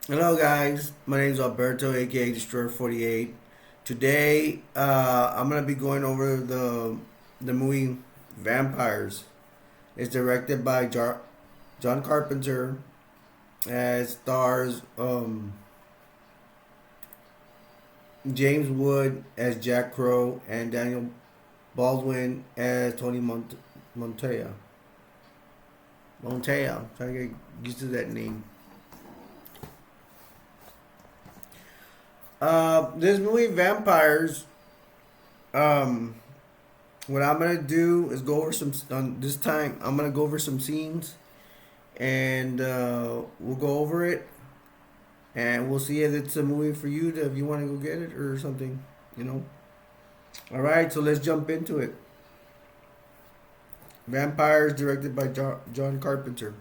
Hello guys, my name is Alberto, aka Destroyer 48. Today, I'm gonna be going over the movie Vampires. It's directed by John Carpenter. It stars James Wood as Jack Crow and Daniel Baldwin as Tony Montoya. Montoya, trying to get used to that name. This movie Vampires. Um, What I'm gonna do is go over some. This time, I'm gonna go over some scenes, and we'll go over it, and we'll see if it's a movie for you to, if you want to go get it or something. You know. All right, so let's jump into it. Vampires, directed by John Carpenter.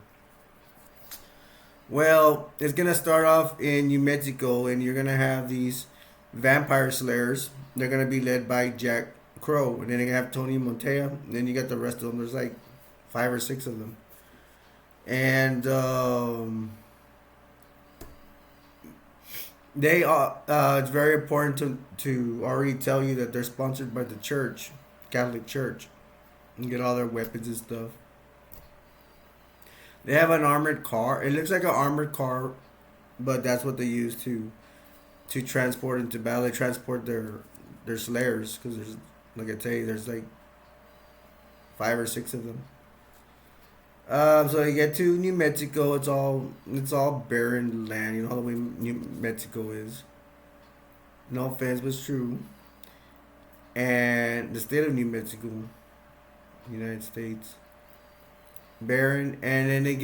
Well, it's gonna start off in New Mexico, and you're gonna have these vampire slayers. They're gonna be led by Jack Crow, and then you have Tony Montoya, and then you got the rest of them. There's like five or six of them, and they it's very important to already tell you that they're sponsored by the church, Catholic Church, and get all their weapons and stuff. They have an armored car. It looks like an armored car, but that's what they use to transport into battle. They transport their slayers because there's, like I tell you, there's like five or six of them. So you get to New Mexico. It's all barren land. You know how the way New Mexico is. No offense, but it's true. And the state of New Mexico, United States, barren. And then they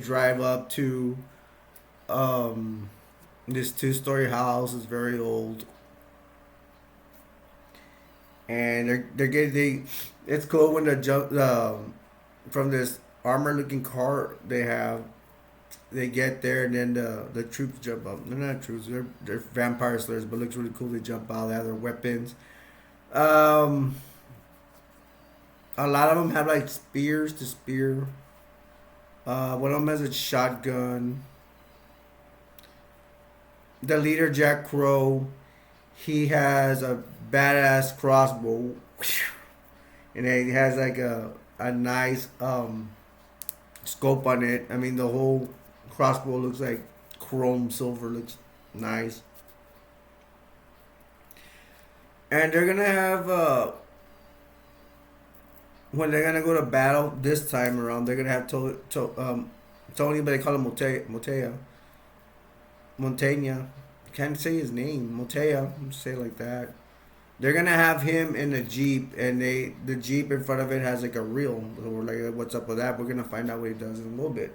drive up to um, this two-story house. It's very old, and they're getting they. It's cool when the jump from this armor looking car they have. They get there, and then the troops jump up. They're not troops; they're vampire slayers, but it looks really cool. They jump out. They have their weapons. Um, a lot of them have like spears to spear. One of them has a shotgun. The leader, Jack Crow, he has a badass crossbow, and he has like a nice scope on it. I mean, the whole crossbow looks like chrome silver. Looks nice. And they're gonna have when they're gonna go to battle this time around, they're gonna have Tony, but they call him Montaigne. Can't say his name, Montoya. Say it like that. They're gonna have him in a jeep, and the jeep in front of it has like a reel. So we're like, what's up with that? We're gonna find out what he does in a little bit.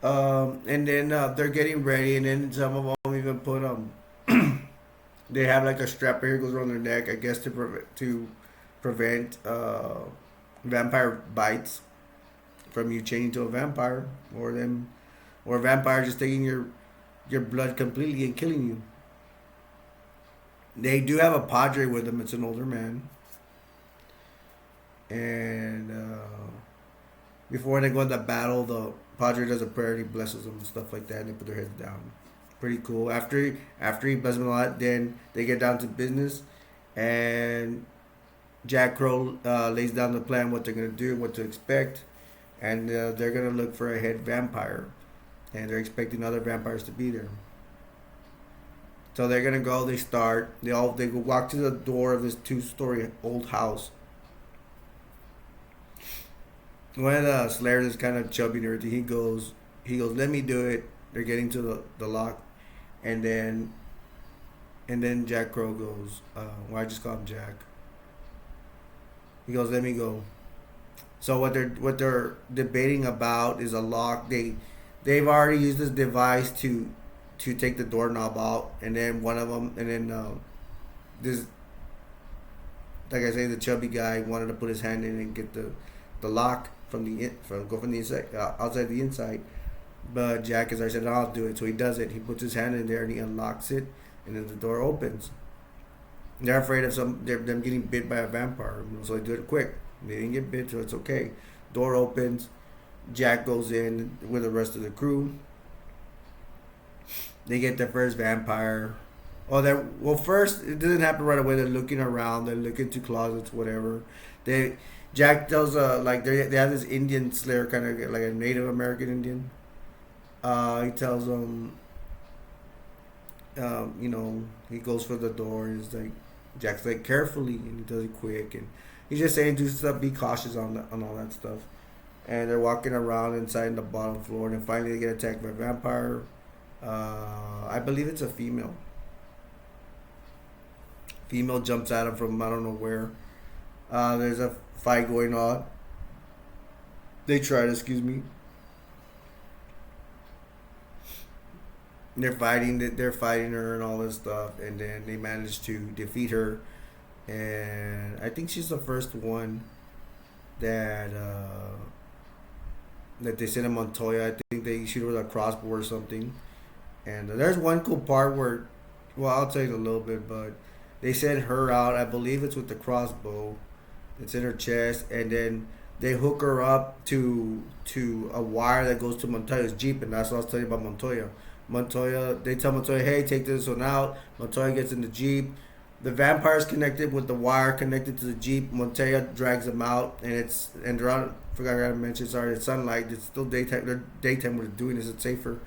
And then they're getting ready, and then some of them even put they have like a strap here goes around their neck, I guess to prevent vampire bites from you changing to a vampire, or a vampire just taking your blood completely and killing you. They do have a padre with them. It's an older man, and before they go into battle, the padre does a prayer. He blesses them and stuff like that. And they put their heads down. Pretty cool. After he blesses them a lot, then they get down to business, and Jack Crow lays down the plan, what they're gonna do, what to expect, and they're gonna look for a head vampire, and they're expecting other vampires to be there. So they're gonna go. They start. They go walk to the door of this two-story old house. One of the slayers is kind of chubby and everything. He goes, let me do it. They're getting to the lock, and then Jack Crow goes, well, I just call him Jack. He goes, let me go. So what they're debating about is a lock. They've already used this device to take the doorknob out, and then one of them, and then this, like I say, the chubby guy wanted to put his hand in and get the lock from the inside, outside the inside. But Jack, as I said, I'll do it. So he does it. He puts his hand in there and he unlocks it, and then the door opens. They're afraid of them getting bit by a vampire, so they do it quick. They didn't get bit, so it's okay. Door opens. Jack goes in with the rest of the crew. They get their first vampire. Oh, that well. First, it doesn't happen right away. They're looking around. They're looking to closets, whatever. They Jack tells like they have this Indian slayer, kind of like a Native American Indian. He tells them, he goes for the door. And he's like, Jack's like carefully, and he does it quick, and he's just saying do stuff, be cautious on all that stuff. And they're walking around inside the bottom floor, and then finally they get attacked by a vampire. I believe it's a female. Female jumps at him from I don't know where. There's a fight going on. They tried, excuse me. They're fighting. They're fighting her and all this stuff, and then they manage to defeat her. And I think she's the first one that that they sent to Montoya. I think they shoot her with a crossbow or something. And there's one cool part where, well, I'll tell you in a little bit, but they send her out. I believe it's with the crossbow. It's in her chest, and then they hook her up to a wire that goes to Montoya's Jeep, and that's what I was telling you about Montoya. They tell Montoya, hey, take this one out. Montoya gets in the Jeep. The vampire's connected with the wire connected to the Jeep. Montoya drags them out, and they're on. Forgot I gotta mention. Sorry, it's sunlight. It's still daytime. They're daytime. We're doing this. It's safer.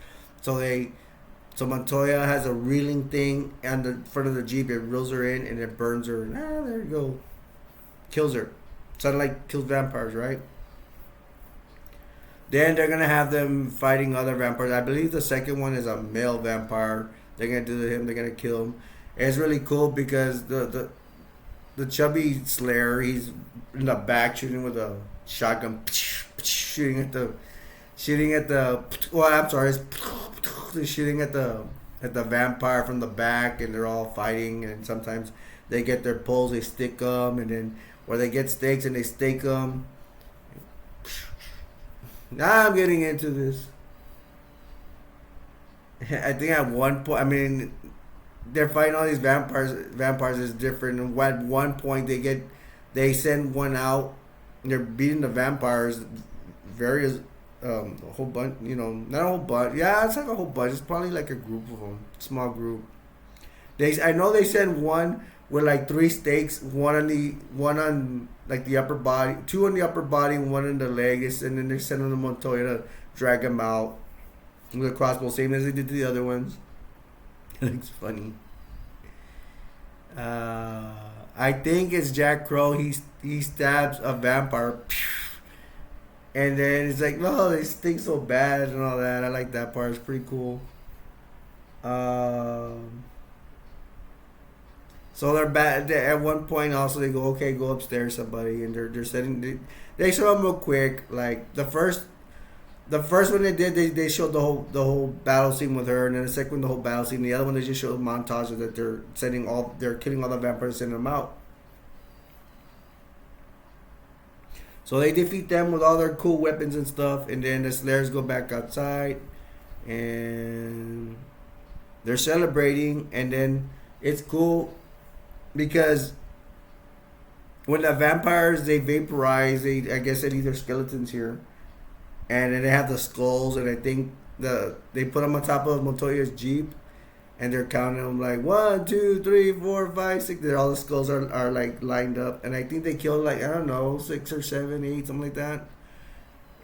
So Montoya has a reeling thing on the front of the Jeep. It reels her in and it burns her. There you go. Kills her. Sunlight kills vampires, right? Then they're gonna have them fighting other vampires. I believe the second one is a male vampire. They're gonna do to him. They're gonna kill him. And it's really cool because the chubby Slayer, he's in the back shooting with a shotgun, shooting at the. Well, I'm sorry, they're shooting at the vampire from the back, and they're all fighting. And sometimes they get their poles, they stick them, and then or they get stakes and they stake them. Now I'm getting into this. I think at one point, I mean, they're fighting all these vampires. Vampires is different. And at one point, they send one out. And they're beating the vampires. Various, a whole bunch. Not a whole bunch. Yeah, it's like a whole bunch. It's probably like a group of them, small group. I know they send one with like 3 stakes. One on like the upper body, 2 on the upper body, and 1 in the legs, and then they're sending them Montoya to drag him out with a crossbow, same as they did to the other ones. It's funny. I think it's Jack Crow. He stabs a vampire, and then it's like, no, they stink so bad and all that. I like that part. It's pretty cool. So they're bad. At one point, also they go, okay, go upstairs, somebody, and they're setting. They show them real quick. Like the first one they did, they showed the whole battle scene with her, and then the second one the whole battle scene. The other one they just showed montages that they're killing all the vampires, sending them out. So they defeat them with all their cool weapons and stuff, and then the Slayers go back outside, and they're celebrating, and then it's cool because when the vampires they vaporize, I guess they need their skeletons here. And then they have the skulls, and I think they put them on top of Montoya's Jeep, and they're counting them like 1, 2, 3, 4, 5, 6. All the skulls are like lined up, and I think they killed like I don't know 6 or 7, 8, something like that.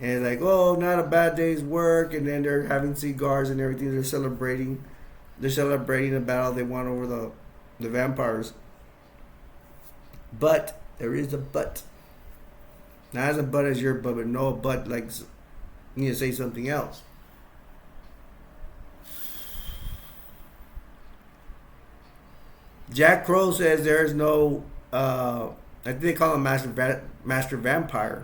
And it's like, oh, not a bad day's work, and then they're having cigars and everything. They're celebrating the battle they won over the vampires. But there is a but. Not as a but as your but no a but like. You need to say something else. Jack Crow says there's no. I think they call him Master Vampire.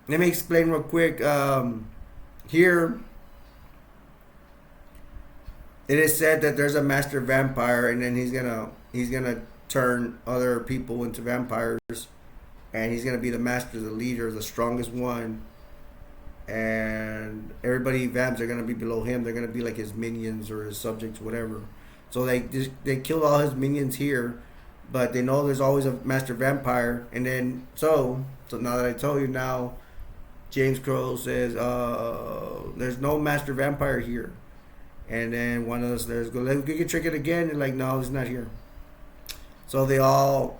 Let me explain real quick. Here, it is said that there's a Master Vampire, and then he's gonna turn other people into vampires. And he's going to be the master, the leader, the strongest one. And everybody vamps are going to be below him. They're going to be like his minions or his subjects, whatever. So they killed all his minions here. But they know there's always a master vampire. And then, so now that I told you now, James Crow says, there's no master vampire here. And then one of the Slayers go, "Let's get Trinket again." And like, no, he's not here. So they all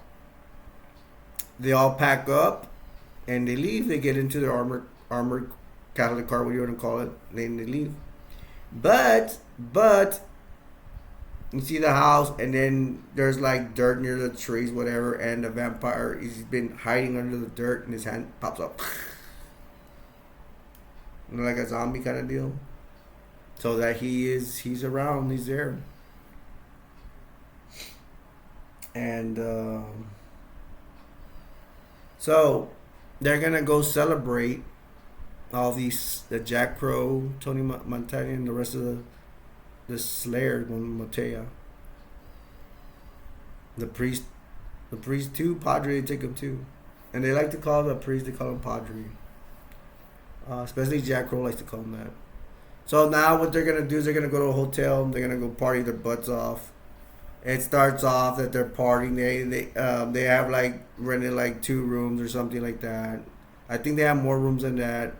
pack up and they leave. They get into their armored Catholic car, what you want to call it. Then they leave. But you see the house, and then there's like dirt near the trees, whatever, and the vampire, he's been hiding under the dirt, and his hand pops up. Like a zombie kind of deal. So that he's around, he's there. And so they're gonna go celebrate all these, the Jack Crow, Tony Montana, and the rest of the Slayer, Motea. The priest too, Padre, they take him too. And they like to call the priest, they call him Padre. Especially Jack Crow likes to call him that. So now what they're gonna do is they're gonna go to a hotel. They're gonna go party their butts off. It starts off that they're partying. They have like rented like 2 rooms or something like that. I think they have more rooms than that,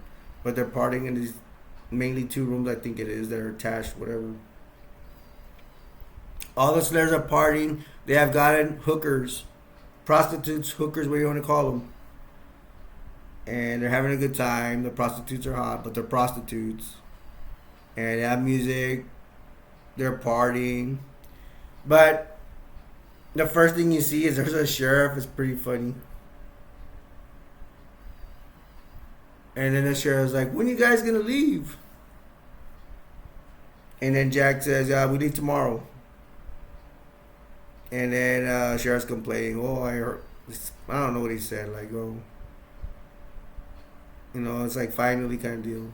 but they're partying in these mainly 2 rooms. I think it is that are attached, whatever. All the Slayers are partying. They have gotten hookers, prostitutes, hookers, what do you want to call them? And they're having a good time. The prostitutes are hot, but they're prostitutes. And they have music. They're partying. But the first thing you see is there's a sheriff. It's pretty funny. And then the sheriff's like, "When you guys gonna leave?" And then Jack says, "Yeah, we leave tomorrow." And then sheriff's complaining, "Oh, I don't know what he said. Like, oh, it's like finally kind of deal,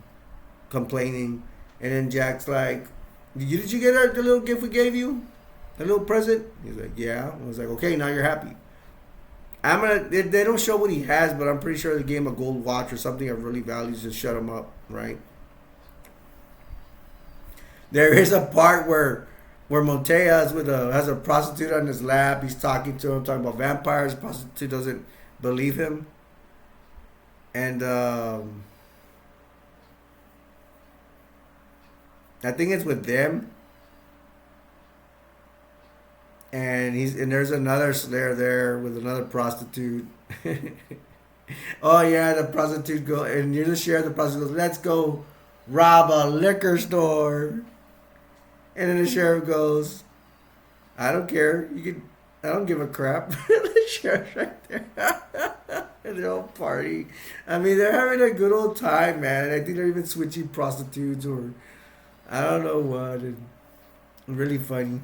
complaining." And then Jack's like, "Did you get the little gift we gave you? The little present?" He's like, "Yeah." I was like, "Okay, now you're happy." They don't show what he has, but I'm pretty sure they gave him a gold watch or something of really values to shut him up, right? There is a part where Montea is has a prostitute on his lap. He's talking to him, talking about vampires. The prostitute doesn't believe him. And I think it's with them. And there's another Slayer there with another prostitute. Oh yeah, the prostitute and you're the sheriff. The prostitute goes, "Let's go rob a liquor store." And then the sheriff goes, "I don't care. I don't give a crap." The sheriff's right there. And they're all partying. I mean, they're having a good old time, man. I think they're even switching prostitutes or I don't know what. And really funny.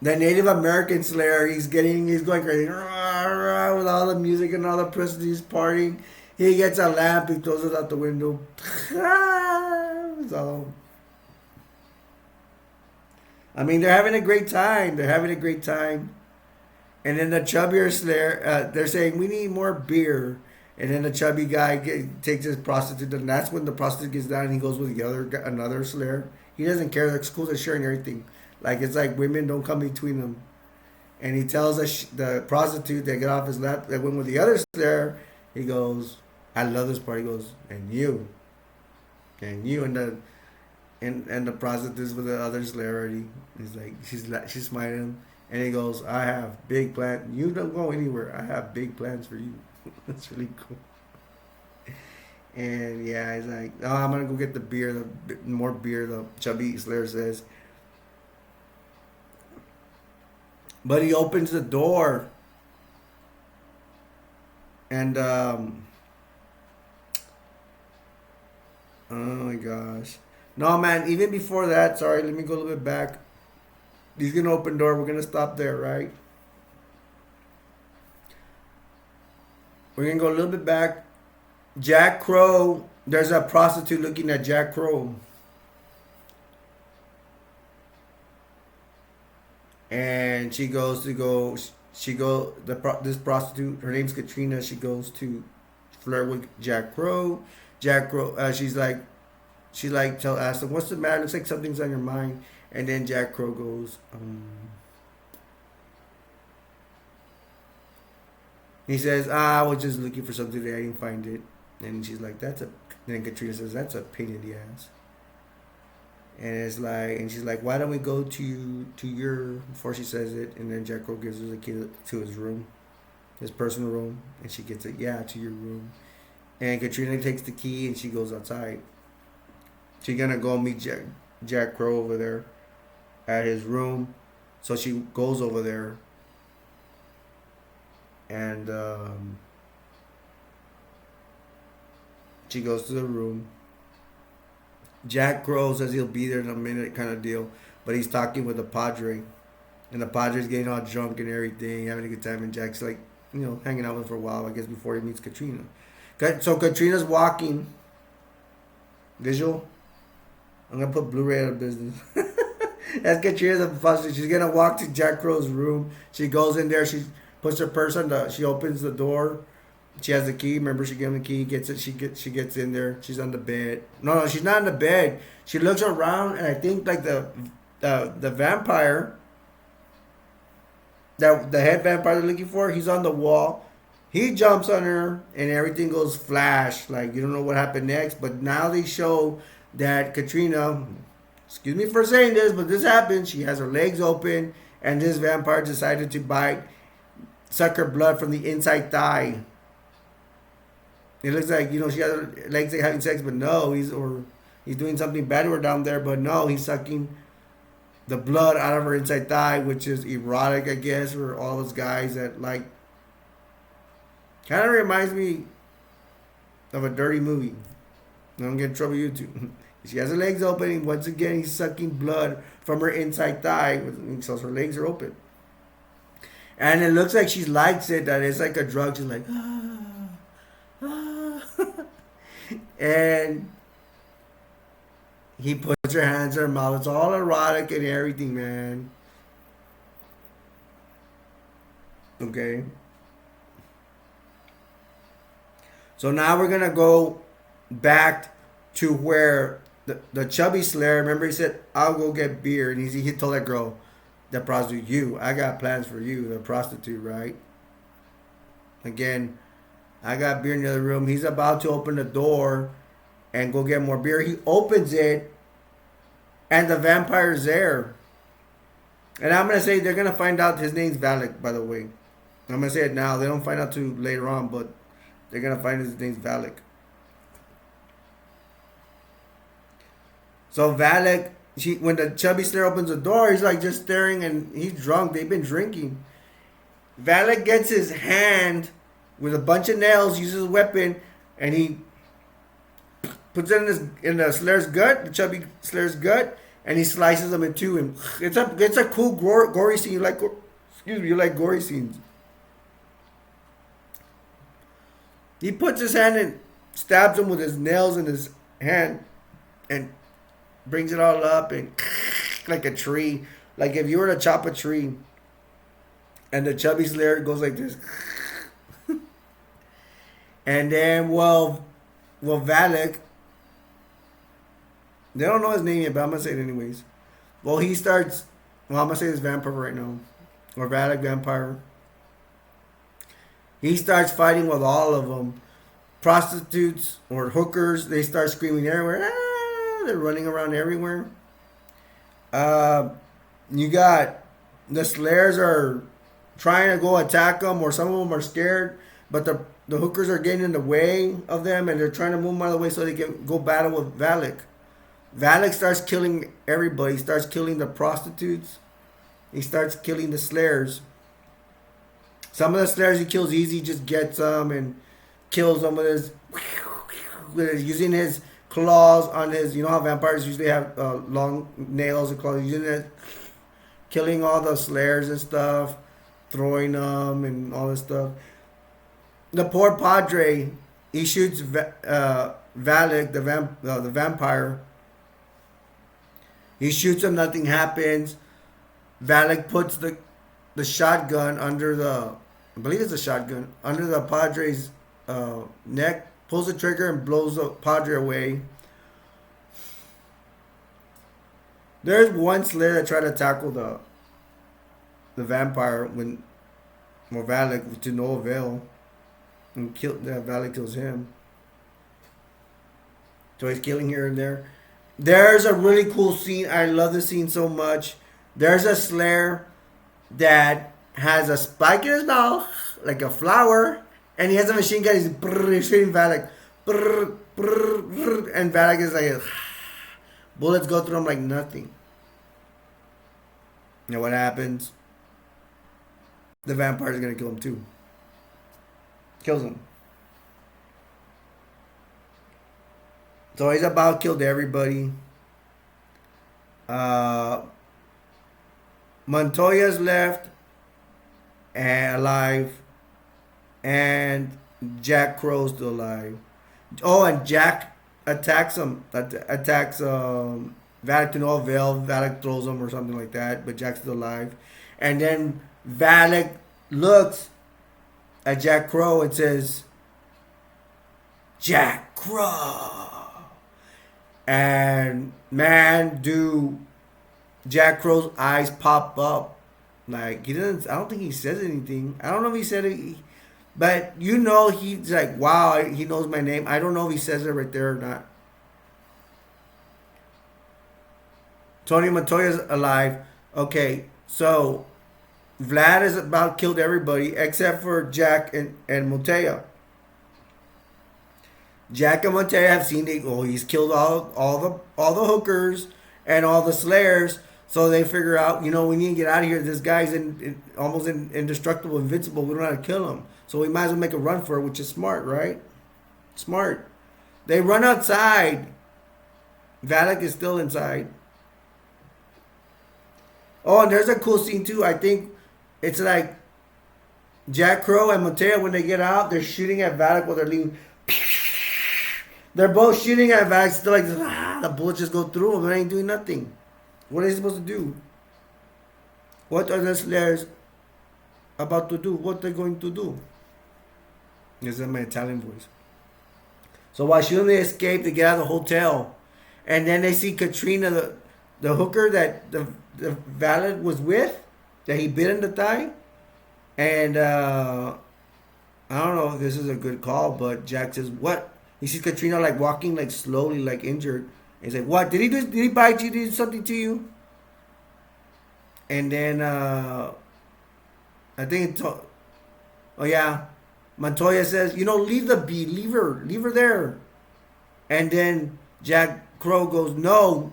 The Native American Slayer, he's going crazy with all the music and all the prostitutes partying. He gets a lamp, he throws it out the window. So, I mean, they're having a great time. And then the chubbier Slayer, they're saying, "We need more beer." And then the chubby guy takes his prostitute, and that's when the prostitute gets down and he goes with another Slayer. He doesn't care. The schools are sharing everything. Like, it's like women don't come between them. And he tells the prostitute that get off his lap that went with the other Slayer. He goes, "I love this part." He goes, and you, and the prostitutes with the other Slayer already. He's like, she's smiling, and he goes, "I have big plans. You don't go anywhere. I have big plans for you." That's really cool. And yeah, he's like, "Oh, I'm gonna go get the beer, more beer." The chubby Slayer says. But he opens the door. And, oh my gosh. No, man, even before that, sorry, let me go a little bit back. He's going to open the door. We're going to stop there, right? We're going to go a little bit back. Jack Crow, there's a prostitute looking at Jack Crow. And this prostitute, her name's Katrina. She goes to flirt with Jack Crow. Jack Crow, asks him, "What's the matter? Looks like something's on your mind." And then Jack Crow goes, he says, "I was just looking for something that I didn't find it." And she's like, and then Katrina says, "That's a pain in the ass." And it's like, and she's like, why don't we go to your, before she says it, and then Jack Crow gives her the key to his room, his personal room, and she gets it, yeah, to your room. And Katrina takes the key and she goes outside. She's gonna go meet Jack Crow over there at his room. So she goes over there, and she goes to the room. Jack Crow says he'll be there in a minute, kind of deal, but he's talking with the Padre, and the Padre's getting all drunk and everything, having a good time, and Jack's like, hanging out with him for a while, I guess, before he meets Katrina. So Katrina's walking. Visual. I'm gonna put Blu-ray out of business. That's Katrina's a. She's gonna walk to Jack Crow's room. She goes in there. She puts her purse on the. She opens the door. She has the key. Remember, she gave him the key. Gets it. She gets in there. She's on the bed. No, she's not on the bed. She looks around, and I think like the vampire. That the head vampire they're looking for. He's on the wall. He jumps on her, and everything goes flash. Like, you don't know what happened next. But now they show that Katrina, excuse me for saying this, but this happened. She has her legs open, and this vampire decided to suck her blood from the inside thigh. It looks like, she has her legs like having sex, but no, he's doing something bad to her down there, but no, he's sucking the blood out of her inside thigh, which is erotic, I guess, for all those guys that like. Kind of reminds me of a dirty movie. Don't get in trouble, YouTube. She has her legs open, and once again, he's sucking blood from her inside thigh, so her legs are open. And it looks like she likes it, that it's like a drug. She's like, and he puts her hands in her mouth. It's all erotic and everything, man. Okay. So now we're going to go back to where the chubby Slayer, remember he said, I'll go get beer. And he told that girl, that prostitute, I got plans for you, the prostitute, right? Again, I got beer in the other room. He's about to open the door and go get more beer. He opens it, and the vampire's there. And I'm going to say they're going to find out his name's Valak, by the way. I'm going to say it now. They don't find out till later on, but they're going to find his name's Valak. So Valak, when the chubby Slayer opens the door, he's like just staring, and he's drunk. They've been drinking. Valak gets his hand with a bunch of nails, uses a weapon, and he puts it in the Slayer's gut, the chubby Slayer's gut, and he slices them in two. And it's a cool gory scene. You like gory scenes. He puts his hand and stabs him with his nails in his hand, and brings it all up and like a tree. Like if you were to chop a tree, and the chubby Slayer goes like this. And then, Valak, they don't know his name yet, but I'm going to say it anyways. I'm going to say this vampire right now. Or Valak vampire. He starts fighting with all of them. Prostitutes or hookers, they start screaming everywhere. Ah, they're running around everywhere. You got the Slayers are trying to go attack them, or some of them are scared, but the hookers are getting in the way of them, and they're trying to move them out of the way so they can go battle with Valak. Valak starts killing everybody. He starts killing the prostitutes. He starts killing the Slayers. Some of the Slayers he kills easy, just gets them and kills them with using his claws on his. You know how vampires usually have long nails and claws. Using it, killing all the Slayers and stuff, throwing them and all this stuff. The poor Padre, he shoots Valak, the vampire. He shoots him, nothing happens. Valak puts the shotgun under I believe it's a shotgun, under the Padre's neck, pulls the trigger and blows the Padre away. There's one Slayer that tried to tackle the vampire when Valak to no avail. And Valak kills him. So he's killing here and there. There's a really cool scene. I love this scene so much. There's a Slayer that has a spike in his mouth, like a flower, and he has a machine gun. He's shooting Valak. And Valak is like, bullets go through him like nothing. You know what happens? The vampire's gonna kill him too. Kills him. So he's about killed everybody. Uh, Montoya's left and alive, and Jack Crow's still alive. Oh, and Jack attacks him. Attacks Valak to no avail. Valak throws him or something like that, but Jack's still alive. And then Valak looks at Jack Crow and says, "Jack Crow." And man, dude, Jack Crow's eyes pop up. Like he doesn't. I don't think he says anything. I don't know if he said it, but you know he's like, wow, he knows my name. I don't know if he says it right there or not. Tony Montoya's alive. Okay, so Vlad is about killed everybody except for Jack and Montoya. Jack and Montoya have seen it. Oh, he's killed all the hookers and all the slayers. So they figure out, we need to get out of here. This guy's almost indestructible, invincible. We don't know how to kill him. So we might as well make a run for it, which is smart, right? Smart. They run outside. Valak is still inside. Oh, and there's a cool scene too. I think it's like Jack Crow and Montoya, when they get out, they're shooting at Valak while they're leaving. They're both shooting at Valak, still like, the bullets just go through them. They ain't doing nothing. What are they supposed to do? What are the Slayers about to do? What they're going to do? This is my Italian voice. So while shooting, they escape. They get out of the hotel. And then they see Katrina, the hooker that the valet was with, that he bit in the thigh. And I don't know if this is a good call, but Jack says, what? He sees Katrina like walking like slowly, like injured. He's like, what? Did he bite you? Did he do something to you? And then I think oh yeah, Montoya says, leave the bee, leave her there. And then Jack Crow goes, no,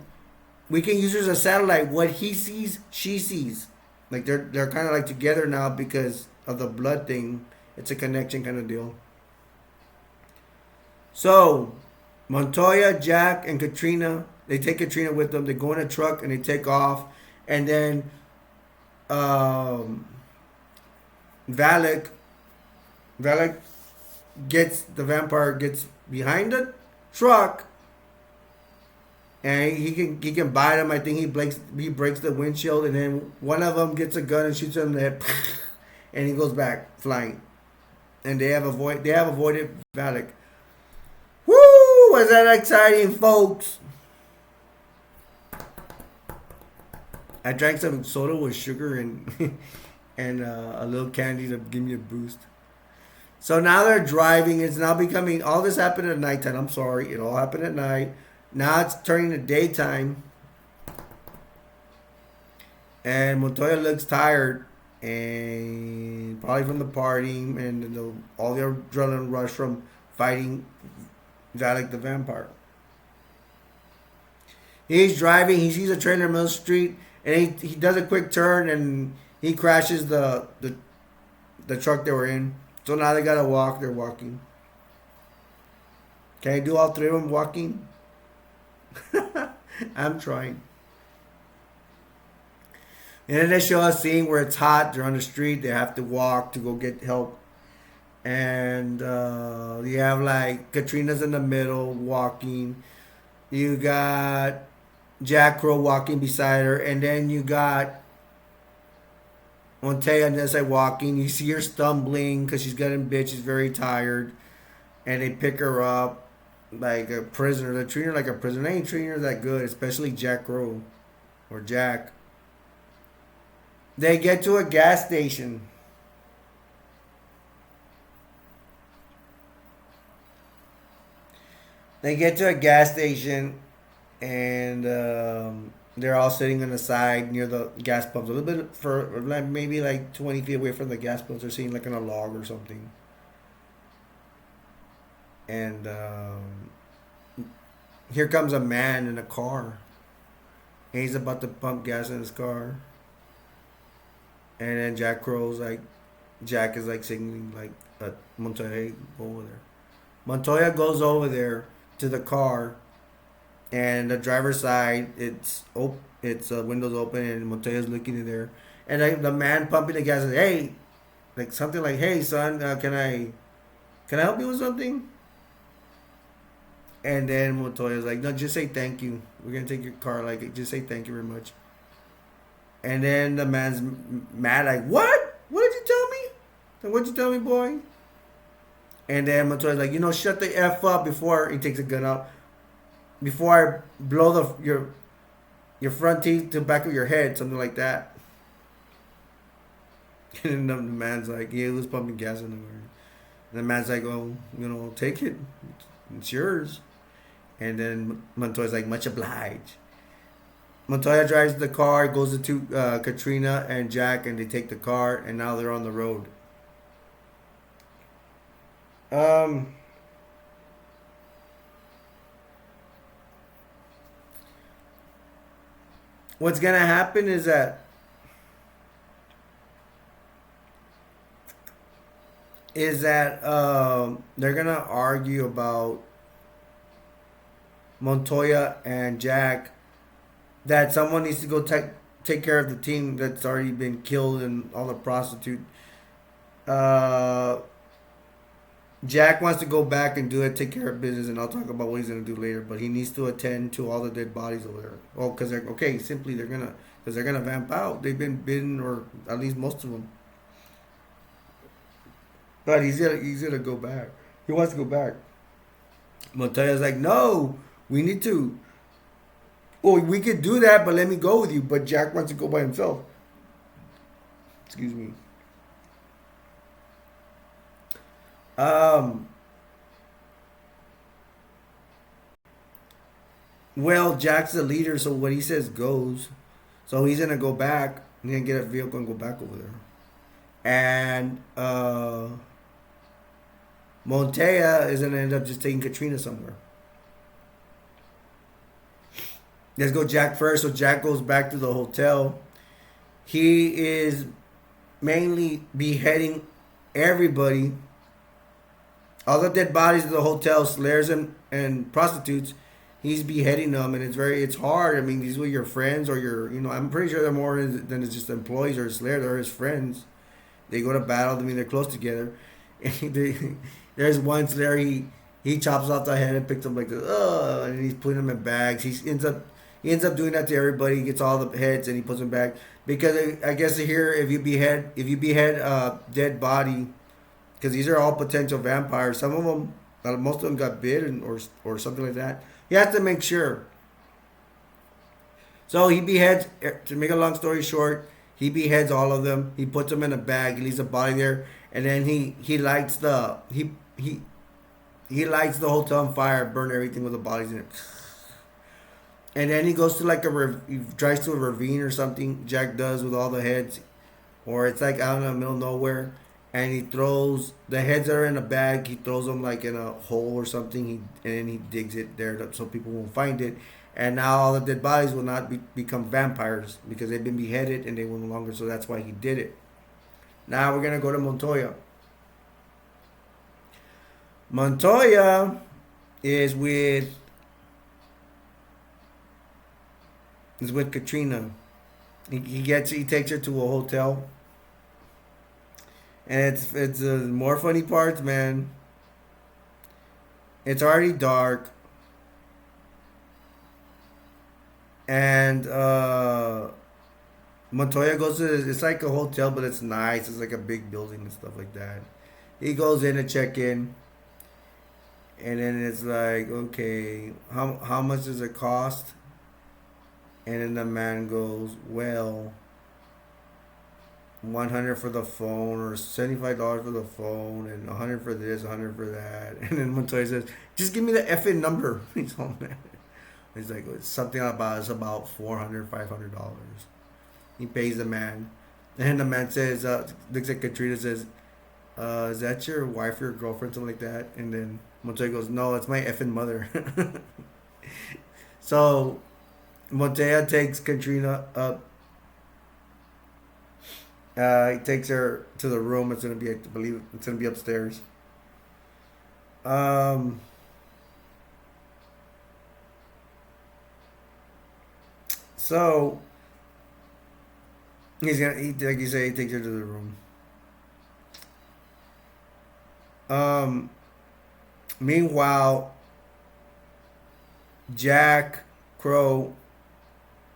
we can use her as a satellite. What he sees, she sees. Like they're kind of like together now because of the blood thing. It's a connection kind of deal. So Montoya, Jack, and Katrina, they take Katrina with them. They go in a truck and they take off. And then Valak the vampire gets behind the truck, and he can bite him. I think he breaks the windshield, and then one of them gets a gun and shoots him in the head, and he goes back flying. And they have avoided Valak. Woo! Was that exciting, folks? I drank some soda with sugar and and a little candy to give me a boost. So now they're driving. It's now becoming, all this happened at nighttime. I'm sorry, it all happened at night. Now it's turning to daytime. And Montoya looks tired, and probably from the partying and all the adrenaline rush from fighting Valak the vampire. He's driving. He sees a trailer in Mill Street, and he does a quick turn, and he crashes the truck they were in. So now they gotta walk. They're walking. Can I do all three of them walking? I'm trying. And then they show a scene where it's hot. They're on the street. They have to walk to go get help. And you have like Katrina's in the middle walking. You got Jack Crow walking beside her. And then you got Montoya on the side walking. You see her stumbling because she's getting bit. She's very tired. And they pick her up like a prisoner. They treat her like a prisoner. They ain't treating her that good, especially Jack Crow or Jack. They get to a gas station. They get to a gas station, and they're all sitting on the side near the gas pumps, a little bit for like maybe like 20 feet away from the gas pumps. They're sitting like on a log or something, and here comes a man in a car, and he's about to pump gas in his car, and then Jack is like signaling like Montoya, hey, go over there. Montoya goes over there to the car, and the driver's side it's windows open, and Montoya's looking in there, and like the man pumping the gas says, "Hey," like something like, "Hey son, can I help you with something?" And then Montoya's like, "No, just say thank you. We're gonna take your car. Like, just say thank you very much." And then the man's mad, like, "What? What did you tell me? Like, what'd you tell me, boy?" And then Montoya's like, "Shut the f up before he takes a gun out. Before I blow your front teeth to the back of your head, something like that." And the man's like, "Yeah, who's pumping gas in the car?" And the man's like, "Oh, take it. It's yours." And then Montoya's like, "Much obliged." Montoya drives the car, goes to Katrina and Jack, and they take the car, and now they're on the road. Um, what's gonna happen is that they're gonna argue about Montoya and Jack, that someone needs to go take care of the team that's already been killed and all the prostitute. Uh, Jack wants to go back and do it, take care of business, and I'll talk about what he's gonna do later. But he needs to attend to all the dead bodies over there. Oh, because they're okay. Simply, they're gonna vamp out. They've been bitten, or at least most of them. But he's gonna go back. He wants to go back. Montoya's like, no, we need to. Oh, we could do that, but let me go with you. But Jack wants to go by himself. Excuse me. Um. Well, Jack's the leader, so what he says goes. So he's gonna go back. He's gonna get a vehicle and go back over there. And Montoya is gonna end up just taking Katrina somewhere. Let's go Jack first. So Jack goes back to the hotel. He is mainly beheading everybody, all the dead bodies of the hotel, slayers and prostitutes. He's beheading them, and it's hard. I mean, these were your friends, or I'm pretty sure they're more than just employees or slayers. They're his friends. They go to battle. I mean, they're close together. And there's one slayer, he chops off the head and picks up like this, and he's putting them in bags. He ends up doing that to everybody. He gets all the heads and he puts them back, because I guess here, if you behead a dead body, because these are all potential vampires. Some of them, most of them got bit, or something like that. You have to make sure. So he beheads. To make a long story short, he beheads all of them. He puts them in a bag. He leaves the body there, and then he lights he lights the hotel on fire, burn everything with the bodies in it. And then he goes to like he drives to a ravine or something. Jack does, with all the heads, or it's like out in the middle of nowhere, and he throws the heads that are in a bag. He throws them like in a hole or something. And then he digs it there so people won't find it. And now all the dead bodies will not become vampires, because they've been beheaded and they will no longer. So that's why he did it. Now we're gonna go to Montoya. Montoya is with Katrina. He takes her to a hotel, and it's more funny parts, man. It's already dark, and Montoya goes to it's like a hotel, but it's nice. It's like a big building and stuff like that. He goes in to check in, and then it's like, okay, how much does it cost? And then the man goes, well, 100 for the phone, or $75 for the phone, and 100 for this, 100 for that. And then Montoya says, just give me the effing number. He's all mad. It's like it's something about it's about $400, $500. He pays the man, and the man says, looks at Katrina, says, "Is that your wife or your girlfriend, something like that?" And then Montoya goes, "No, it's my effing mother." So Montoya takes Katrina up. He takes her to the room. It's gonna be, I believe, it's gonna be upstairs. Um, so like you say, he takes her to the room. Um, Meanwhile, Jack Crow,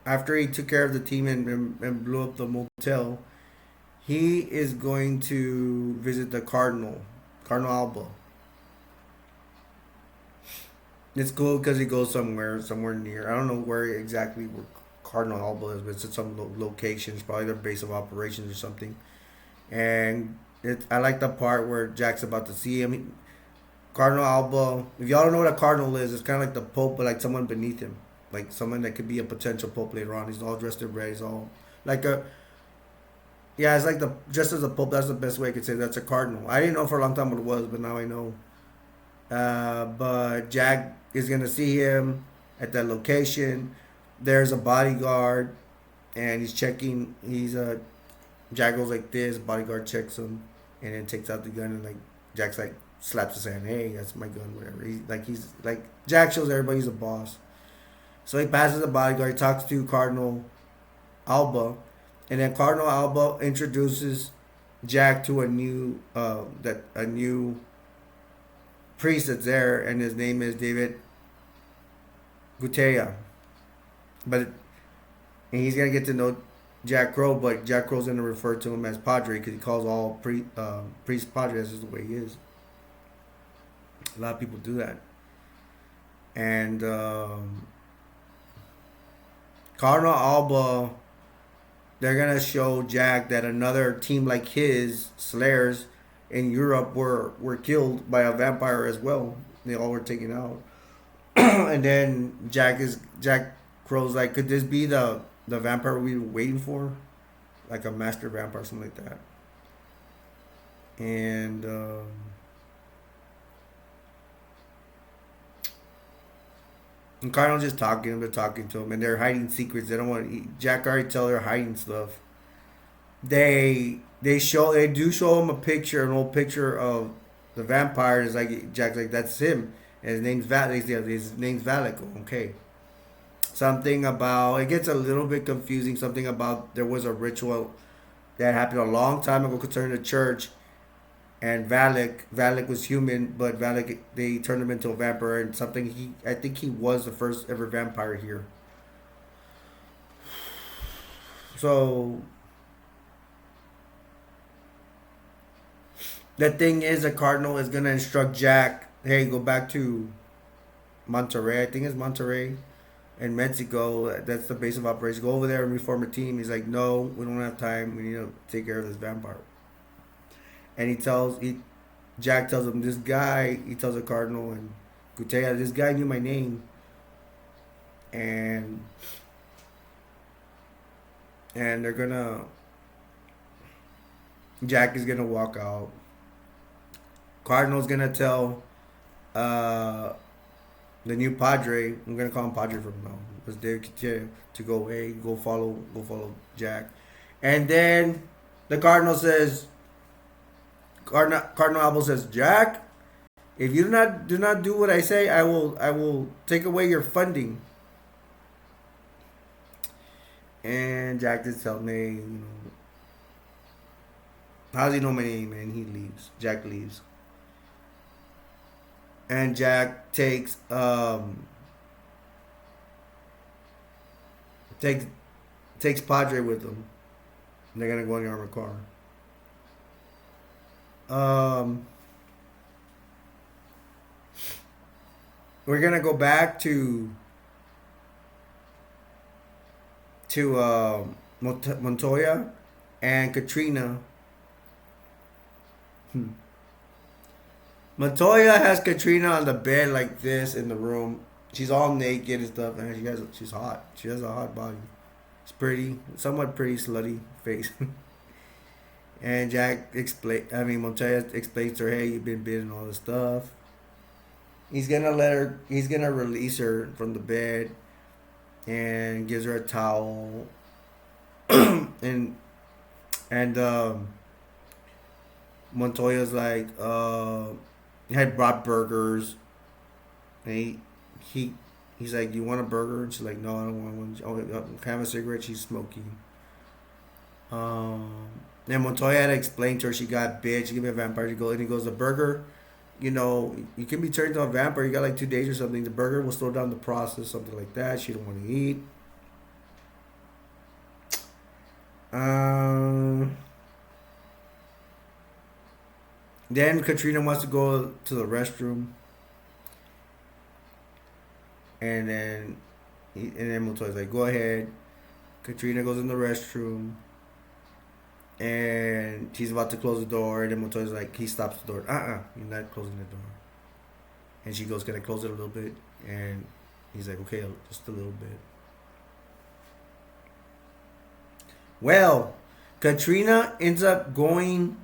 after he took care of the team and blew up the motel, he is going to visit the Cardinal Alba. It's cool because he goes somewhere near. I don't know where exactly where Cardinal Alba is, but it's at some location. It's probably their base of operations or something. And I like the part where Jack's about to see him. Cardinal Alba. If y'all don't know what a cardinal is, it's kind of like the Pope, but like someone beneath him, like someone that could be a potential Pope later on. He's all dressed in red. He's all like a yeah. It's like the just as a Pope. That's the best way I could say that's a cardinal. I didn't know for a long time what it was, but now I know. But Jack is gonna see him at that location. There's a bodyguard, and he's checking. Jack goes like this. Bodyguard checks him, and then takes out the gun, and like Jack's like slaps his hand. Hey, that's my gun. Whatever. He's like Jack shows everybody he's a boss. So he passes the bodyguard. He talks to Cardinal Alba, and then Cardinal Alba introduces Jack to a new priest that's there, and his name is David Gutea. But and he's gonna get to know Jack Crow, but Jack Crow's gonna refer to him as Padre because he calls all priests Padre. That's just the way he is. A lot of people do that, and Cardinal Alba, they're gonna show Jack that another team like his Slayers in Europe were killed by a vampire as well. They all were taken out. And then Jack Crow's like, could this be the vampire we were waiting for, like a master vampire, something like that? And Cardinal just talking. They're talking to him, and they're hiding secrets. They don't want Jack already tell they're hiding stuff. They do show him a picture, an old picture of the vampire. It's like Jack's like that's him, and his name's Valak. His name's Valak. Okay, something about it gets a little bit confusing. Something about there was a ritual that happened a long time ago concerning the church, and Valak was human, but Valak they turned him into a vampire, and something I think he was the first ever vampire here. So the thing is, the Cardinal is gonna instruct Jack, hey, go back to Monterrey. I think it's Monterrey in Mexico. That's the base of operations. Go over there and reform a team. He's like, no, we don't have time. We need to take care of this vampire. And Jack tells him this guy. He tells the Cardinal and Gutea, this guy knew my name, and they're gonna. Jack is gonna walk out. Cardinal's gonna tell uh, the new Padre. I'm gonna call him Padre from now. Was there to go? Hey, go follow Jack, and then the Cardinal says. Cardinal Alba says, Jack, if you do not do what I say, I will take away your funding. And Jack just tells me, how does he know my name? And he leaves. Jack leaves. And Jack takes Padre with him. And they're gonna go in the armored car. Um, we're gonna go back to Montoya and Katrina. Montoya has Katrina on the bed like this in the room, she's all naked and stuff, and she's hot. She has a hot body. It's pretty, somewhat pretty slutty face. And Montoya explains to her, hey, you've been bitten and all this stuff. He's gonna release her from the bed and gives her a towel. and and Montoya's like, had brought burgers, and he he's like, you want a burger? And she's like, no, I don't want one. Oh, can I have a cigarette? She's smoking. Um, and Montoya had to explain to her she got bit. She gave me a vampire. He goes, the burger, you can be turned into a vampire. You got like 2 days or something. The burger will slow down the process, something like that. She don't want to eat. Um, then Katrina wants to go to the restroom, and then Montoya's like, go ahead. Katrina goes in the restroom, and he's about to close the door, and then Montoya's like, he stops the door. You're not closing the door. And she goes, can I close it a little bit? And he's like, okay, just a little bit. Well, Katrina ends up going.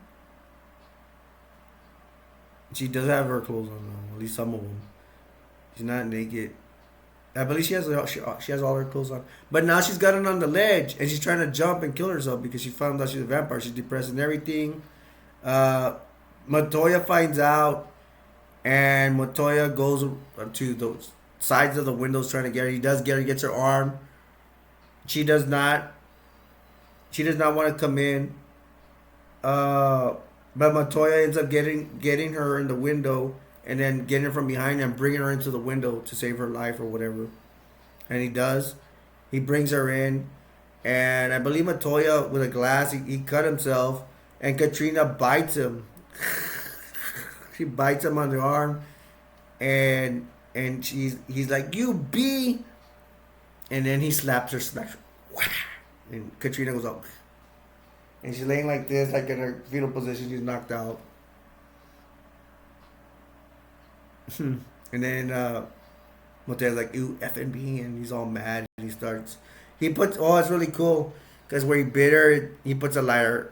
She does have her clothes on, though, at least some of them. She's not naked. I believe she has all her clothes on. But now she's gotten on the ledge, and she's trying to jump and kill herself because she found out she's a vampire. She's depressed and everything. Montoya finds out, and Montoya goes to the sides of the windows trying to get her. He does get her, gets her arm. She does not. She does not want to come in. But Montoya ends up getting her in the window, and then getting her from behind and bringing her into the window to save her life or whatever. And he does. He brings her in, and I believe Montoya with a glass, he cut himself, and Katrina bites him. She bites him on the arm, and he's like, you be, and then he slaps her, smacks her, and Katrina goes up, and she's laying like this, like in her fetal position. She's knocked out. And then Montoya's like, "You effing B," and he's all mad. And he starts. He puts. Oh, it's really cool because where he bit her, he puts a lighter.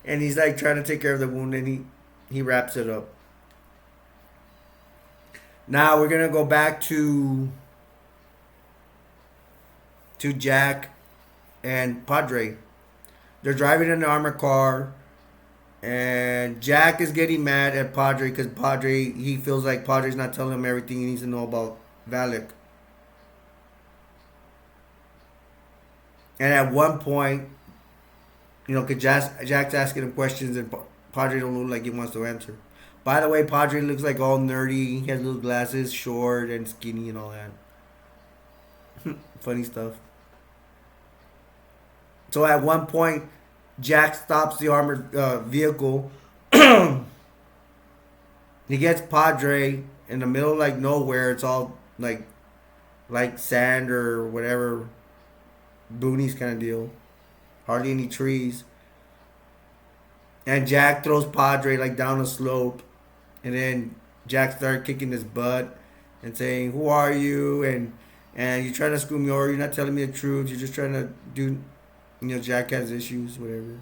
And he's like trying to take care of the wound, and he wraps it up. Now we're gonna go back to Jack and Padre. They're driving in an armored car, and Jack is getting mad at Padre because he feels like Padre's not telling him everything he needs to know about Valak. And at one point, because Jack's asking him questions, and Padre don't look like he wants to answer. By the way, Padre looks like all nerdy. He has little glasses, short and skinny and all that. Funny stuff. So at one point, Jack stops the armored vehicle. He gets Padre in the middle of like nowhere. It's all like sand or whatever, boonies kind of deal. Hardly any trees. And Jack throws Padre like down a slope, and then Jack started kicking his butt and saying, "Who are you?" And you're trying to screw me over. You're not telling me the truth. You're just trying to do. Jack has issues, whatever.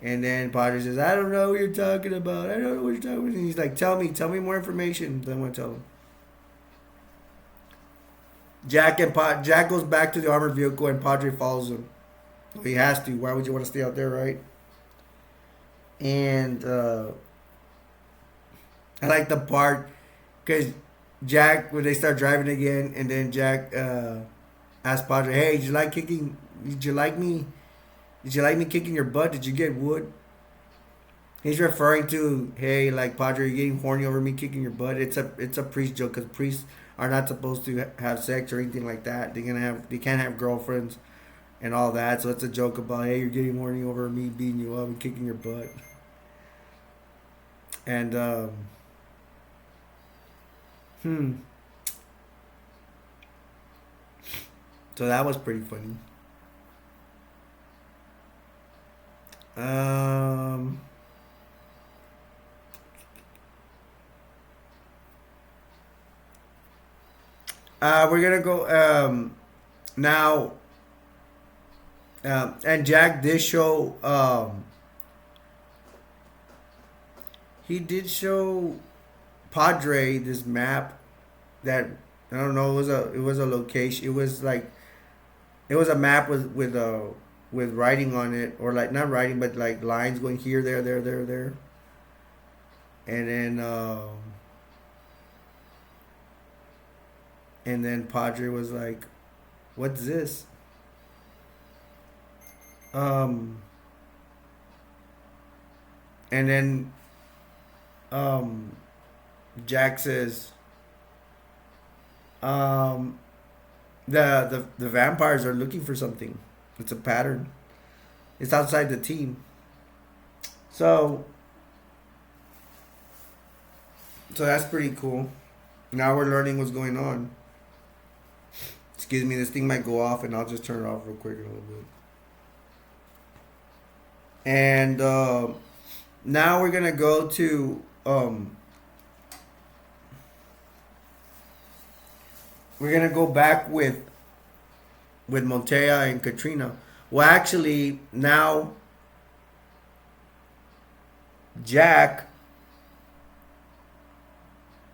And then Padre says, I don't know what you're talking about. I don't know what you're talking about. And he's like, tell me more information. Then I'm going to tell him. Jack goes back to the armored vehicle, and Padre follows him. He has to. Why would you want to stay out there, right? And I like the part because Jack, when they start driving again, and then Jack asks Padre, hey, did you like me? Did you like me kicking your butt? Did you get wood? He's referring to, hey, like Padre, you're getting horny over me kicking your butt. It's a priest joke because priests are not supposed to have sex or anything like that. They can't have girlfriends and all that. So it's a joke about, hey, you're getting horny over me beating you up and kicking your butt. And so that was pretty funny. Um, We're gonna go now. And Jack did show. He did show Padre this map that I don't know. It was a location. It was like it was a map with writing on it, or like not writing, but like lines going here, there, and then Padre was like, "What's this?" Um, and then um, Jack says, um, the vampires are looking for something. It's a pattern. It's outside the team. So that's pretty cool. Now we're learning what's going on. Excuse me, this thing might go off, and I'll just turn it off real quick in a little bit. And now we're gonna go to we're gonna go back with Montea and Katrina. Well, actually, now Jack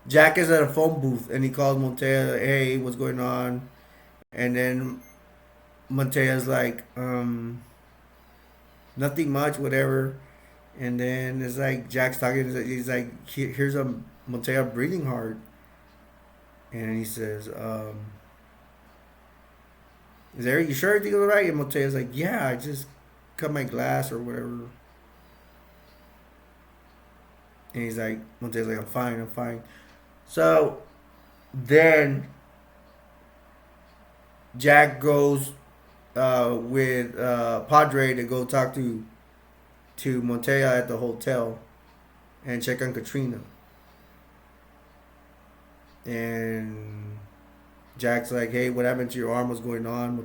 Jack is at a phone booth and he calls Montea. Hey, what's going on? And then Montea's like, nothing much, whatever. And then it's like Jack's talking. He's like, Here's a Montea breathing hard." And he says, "Is there? You sure everything's all right?" And Montea's like, "Yeah, I just cut my glass or whatever." And he's like, Montea's like, I'm fine." So then Jack goes with Padre to go talk to Montea at the hotel and check on Katrina. And Jack's like, "Hey, what happened to your arm? What's going on?"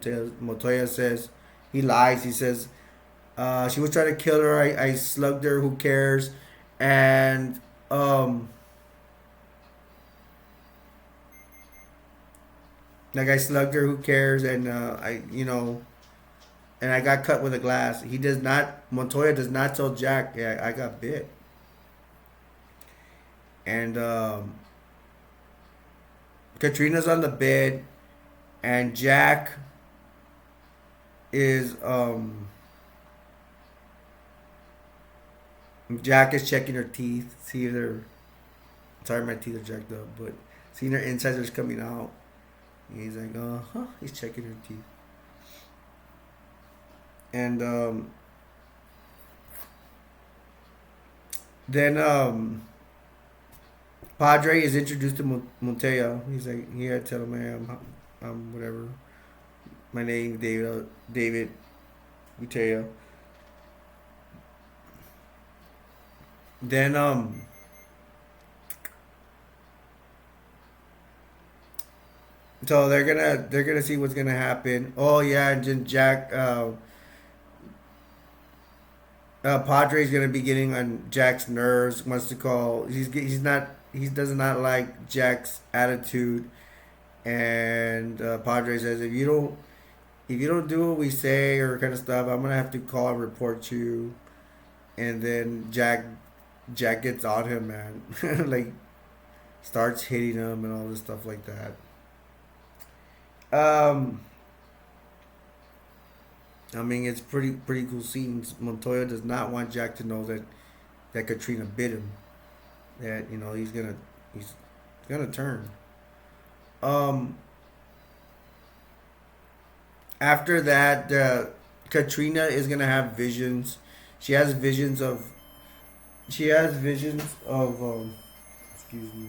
Montoya says, he lies. He says, "She was trying to kill her. I slugged her. Who cares?" And like I slugged her. Who cares? And and I got cut with a glass. He does not. Montoya does not tell Jack, "Yeah, I got bit." And Katrina's on the bed, and is um Jack is checking her teeth, see if they're. Sorry, my teeth are jacked up, but seeing her incisors coming out. And he's like, huh. He's checking her teeth, and then Padre is introduced to Montea. He's like, "Yeah, tell him, "Hey, I'm whatever. My name David Montea." Then so they're gonna see what's gonna happen. Oh yeah, and then Jack Padre's gonna be getting on Jack's nerves. Wants to call. He does not like Jack's attitude, and Padre says, if you don't do what we say or kind of stuff, I'm gonna have to call and report you. And then Jack gets on him, man. Like starts hitting him and all this stuff like that. Um, I mean, it's pretty cool scenes. Montoya does not want Jack to know that Katrina bit him. That he's gonna turn. Um, After that, Katrina is gonna have visions. She has visions of. She has visions of. Excuse me.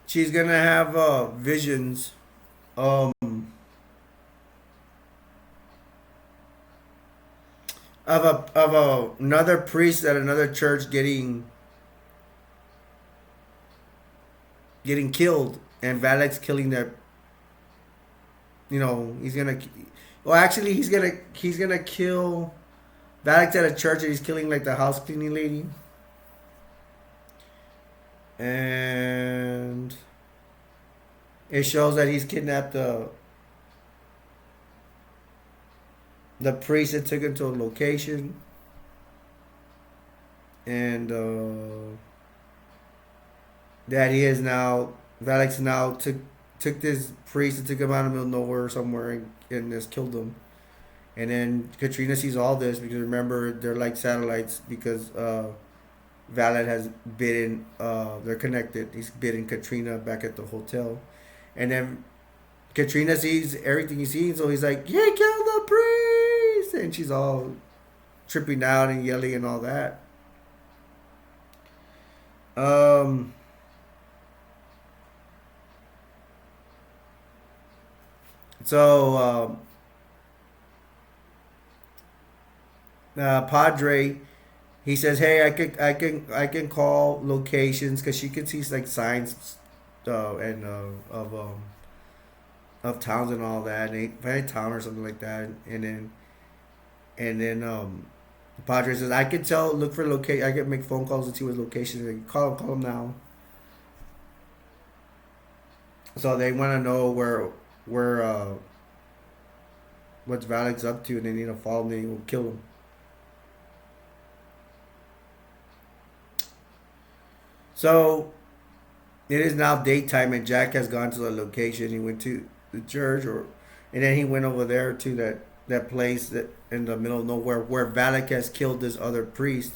She's gonna have visions. Um, another priest at another church getting killed, and Valak's killing that. He's gonna. Well, actually, he's gonna kill Valak's at a church, and he's killing like the house cleaning lady, and it shows that he's kidnapped the priest and took him to a location, and that he is now Valak's now took this priest and took him out of the middle of nowhere somewhere, and just killed him. And then Katrina sees all this because remember they're like satellites because Valak has bidden. They're connected. He's bidding Katrina back at the hotel, and then Katrina sees everything he's seen, so he's like, "Yeah, kill the priest!" And she's all tripping out and yelling and all that. Um. So Padre, he says, "Hey, I can call locations because she can see like signs, and of towns and all that, and any town or something like that, and then Padre says, I can tell, look for location, I can make phone calls and see what locations. Like, call him now. So they want to know where what's Valak's up to, and they need to follow him. They will kill him. So it is now daytime, and Jack has gone to the location. He went to the church, and then he went over there to that place that in the middle of nowhere where Valak has killed this other priest.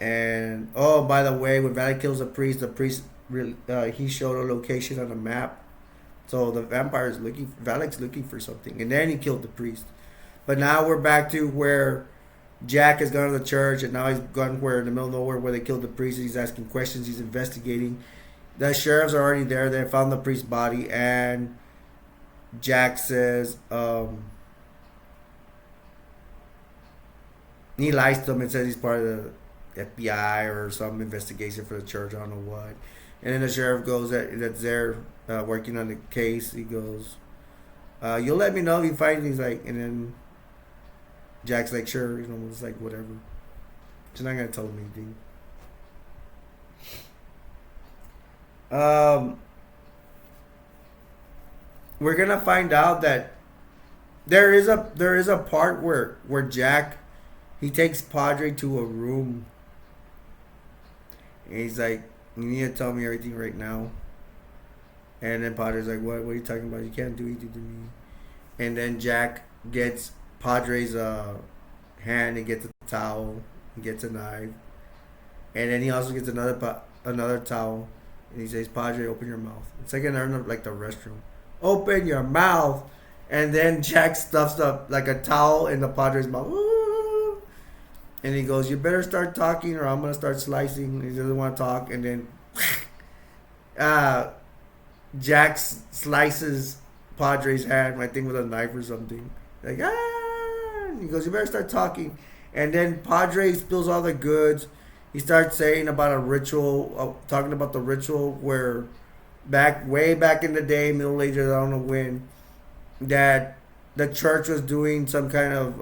And oh, by the way, when Valak kills the priest really, he showed a location on a map. So the vampire is looking. Valak's looking for something, and then he killed the priest. But now we're back to where Jack has gone to the church, and now he's gone where in the middle of nowhere where they killed the priest. He's asking questions. He's investigating. The sheriffs are already there. They found the priest's body, and Jack says he lies to them and says he's part of the FBI or some investigation for the church. I don't know what. And then the sheriff goes that's there working on the case. He goes, "You'll let me know if you find things like." And then Jack's like, "Sure," it's like whatever. She's not gonna tell him anything. Um, we're gonna find out that there is a part where Jack he takes Padre to a room, and he's like, "You need to tell me everything right now." And then Padre's like, "What? What are you talking about? You can't do anything to me." And then Jack gets Padre's hand. He gets a towel. He gets a knife, and then he also gets another towel. And he says, "Padre, open your mouth." It's like like the restroom. Open your mouth, and then Jack stuffs up like a towel in the Padre's mouth. Ooh. And he goes, "You better start talking, or I'm gonna start slicing." He doesn't want to talk, and then uh, Jack slices Padre's hand, I think with a knife or something. Like, ah! And he goes, "You better start talking." And then Padre spills all the goods. He starts saying about a ritual, talking about the ritual where way back in the day, Middle Ages, I don't know when, that the church was doing some kind of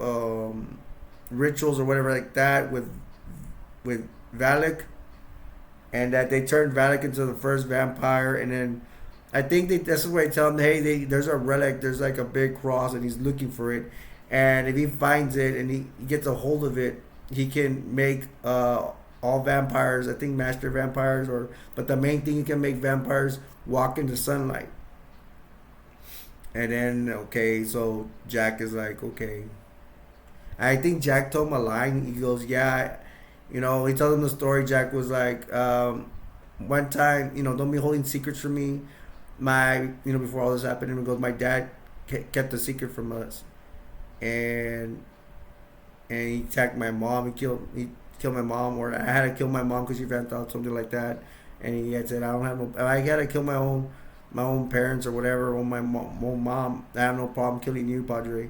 rituals or whatever like that with Valak, and that they turned Valak into the first vampire, and then I think that's the way they tell him, hey, there's a relic, there's like a big cross, and he's looking for it, and if he finds it and he gets a hold of it, he can make all vampires, I think master vampires, but the main thing, he can make vampires walk into sunlight. And then okay, so Jack is like, okay. I think Jack told him a line. He goes, yeah, he told him the story. Jack was like, one time, don't be holding secrets from me. Before all this happened, and he goes, my dad kept a secret from us, and he attacked my mom. He killed my mom, or I had to kill my mom because she found out something like that. And he had said, I got to kill my own parents or whatever, or my own mom. I have no problem killing you, Padre.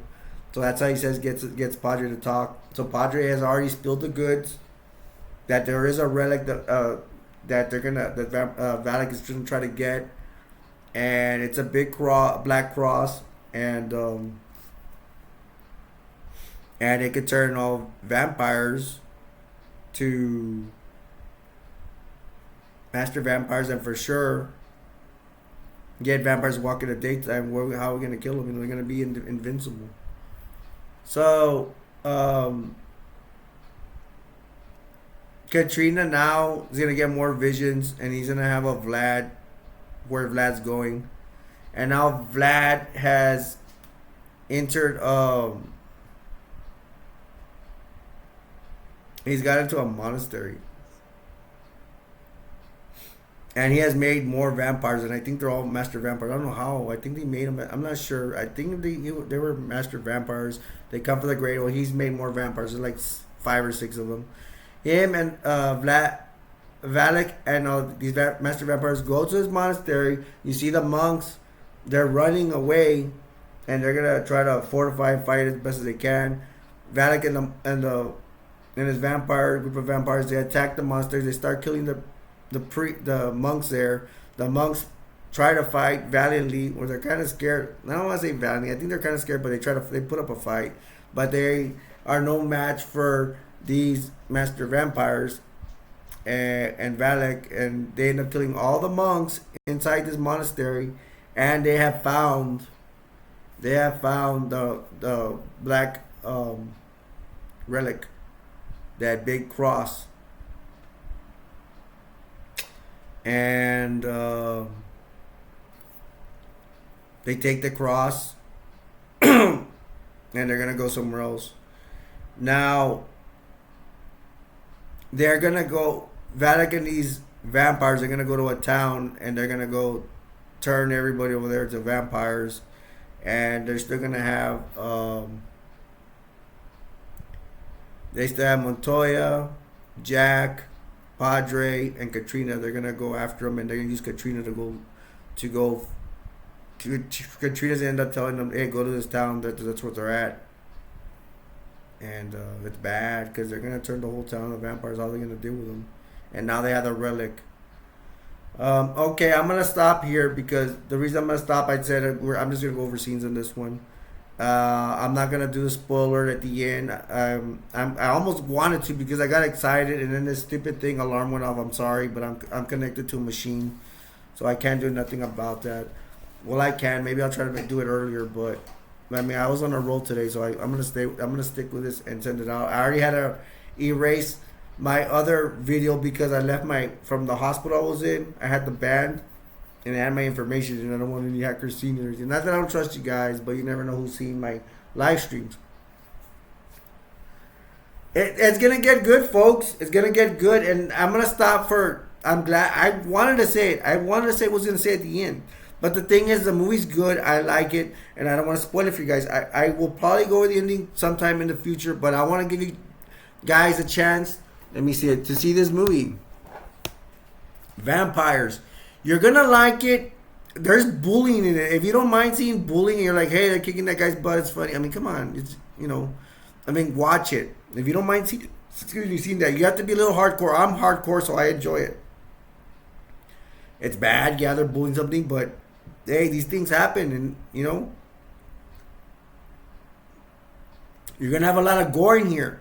So that's how he says gets Padre to talk. So Padre has already spilled the goods that there is a relic that they're gonna Valak is gonna try to get, and it's a big black cross, and it could turn all vampires to master vampires, and for sure get vampires walking the daytime. How are we gonna kill them? They're gonna be invincible. So Katrina now is gonna get more visions, and he's gonna have a Vlad, where Vlad's going, and now Vlad has entered. He's got into a monastery, and he has made more vampires, and I think they're all master vampires. I don't know how. I think they made them. I'm not sure. I think they were master vampires. They come for the Great Old. He's made more vampires. There's like 5 or 6 of them. Him and Valak and these master vampires go to his monastery. You see the monks. They're running away, and they're gonna try to fortify and fight as best as they can. Valak and his vampire group of vampires, they attack the monsters. They start killing the monks there. The monks try to fight valiantly, or they're kind of scared. I don't want to say valiantly. I think they're kind of scared, but they put up a fight. But they are no match for these master vampires and Valak, and they end up killing all the monks inside this monastery. And they have found the black relic, that big cross, and they take the cross and they're gonna go somewhere else. Now they're gonna go. Valak and these vampires are gonna go to a town, and they're gonna go turn everybody over there to vampires, and they're still gonna have. They still have Montoya, Jack, Padre, and Katrina. They're gonna go after him, and they're gonna use Katrina to go. Katrina's gonna end up telling them, "Hey, go to this town. That's where they're at." And it's bad because they're gonna turn the whole town to vampires. How are they gonna deal with them? And now they have the relic. Okay, I'm gonna stop here because the reason I'm gonna stop, I said I'm just gonna go over scenes in this one. I'm not gonna do the spoiler at the end. I almost wanted to because I got excited, and then this stupid thing alarm went off. I'm sorry, but I'm connected to a machine, so I can't do nothing about that. Well, I can. Maybe I'll try to do it earlier, but I mean, I was on a roll today, so I'm gonna stick with this and send it out. I already had to erase my other video because I left from the hospital I was in. I had the band, and I had my information, and I don't want any hackers seeing it. Not that I don't trust you guys, but you never know who's seeing my live streams. It's gonna get good, folks. It's gonna get good, and I'm gonna stop for. I'm glad. I wanted to say it. I wanted to say what I was gonna say at the end. But the thing is, the movie's good. I like it, and I don't want to spoil it for you guys. I will probably go with the ending sometime in the future, but I want to give you guys a chance. Let me see it to see this movie. Vampires. You're gonna like it. There's bullying in it. If you don't mind seeing bullying, and you're like, hey, they're kicking that guy's butt. It's funny. I mean, come on. It's watch it. If you don't mind seeing that, you have to be a little hardcore. I'm hardcore, so I enjoy it. It's bad. Yeah, they're bullying something, but hey, these things happen, and you're gonna have a lot of gore in here.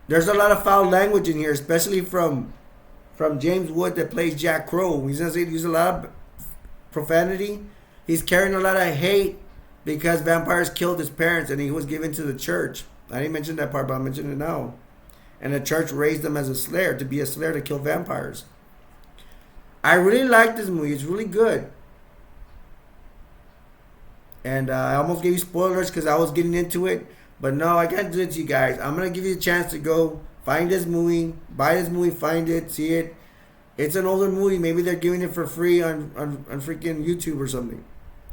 There's a lot of foul language in here, especially from James Wood that plays Jack Crow. He's gonna use a lot of profanity. He's carrying a lot of hate because vampires killed his parents, and he was given to the church. I didn't mention that part, but I'm mentioning it now. And the church raised him as a slayer, to be a slayer to kill vampires. I really like this movie. It's really good. And I almost gave you spoilers because I was getting into it. But no, I can't do it to you guys. I'm going to give you a chance to go find this movie, buy this movie, find it, see it. It's an older movie. Maybe they're giving it for free on freaking YouTube or something.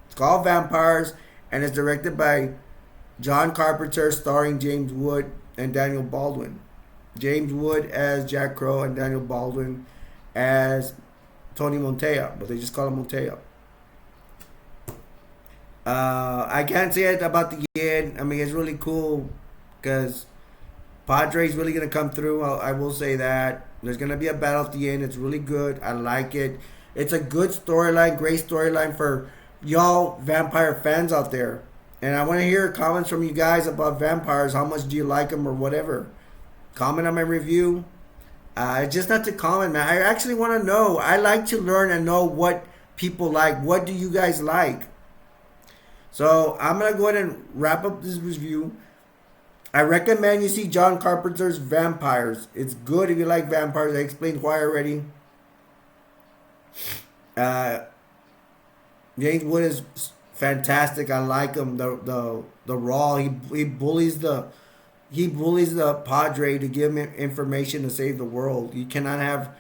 It's called Vampires, and it's directed by John Carpenters, starring James Wood and Daniel Baldwin. James Wood as Jack Crow and Daniel Baldwin as Tony Montoya, but they just call him Montoya. I can't say it about the end. I mean, it's really cool because Padres really gonna come through. I will say that there's gonna be a battle at the end. It's really good. I like it. It's a good storyline, great storyline for y'all vampire fans out there. And I want to hear comments from you guys about vampires. How much do you like them or whatever? Comment on my review. It's just not to comment, man. I actually want to know. I like to learn and know what people like. What do you guys like? So I'm gonna go ahead and wrap up this review. I recommend you see John Carpenter's Vampires. It's good if you like vampires. I explained why already. Uh, James Wood is fantastic. I like him. The raw. He bullies the Padre to give him information to save the world. You cannot have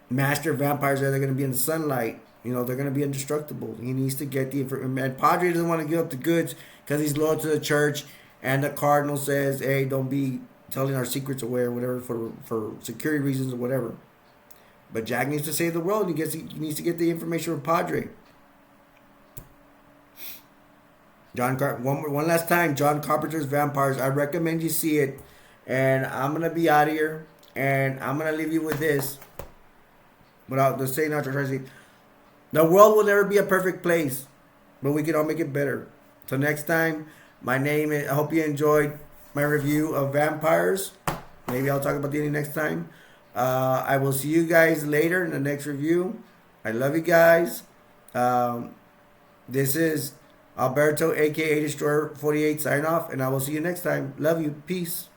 master vampires that are going to be in the sunlight. You know, they're going to be indestructible. He needs to get the information. And Padre doesn't want to give up the goods because he's loyal to the church. And the Cardinal says, hey, don't be telling our secrets away or whatever for security reasons or whatever. But Jack needs to save the world. He needs to get the information from Padre. One last time, John Carpenter's Vampires. I recommend you see it. And I'm going to be out of here. And I'm going to leave you with this. Without the saying out there. The world will never be a perfect place. But we can all make it better. So next time, my name is... I hope you enjoyed my review of Vampires. Maybe I'll talk about the ending next time. I will see you guys later in the next review. I love you guys. This is... Alberto, aka Destroyer 48, sign off, and I will see you next time. Love you. Peace.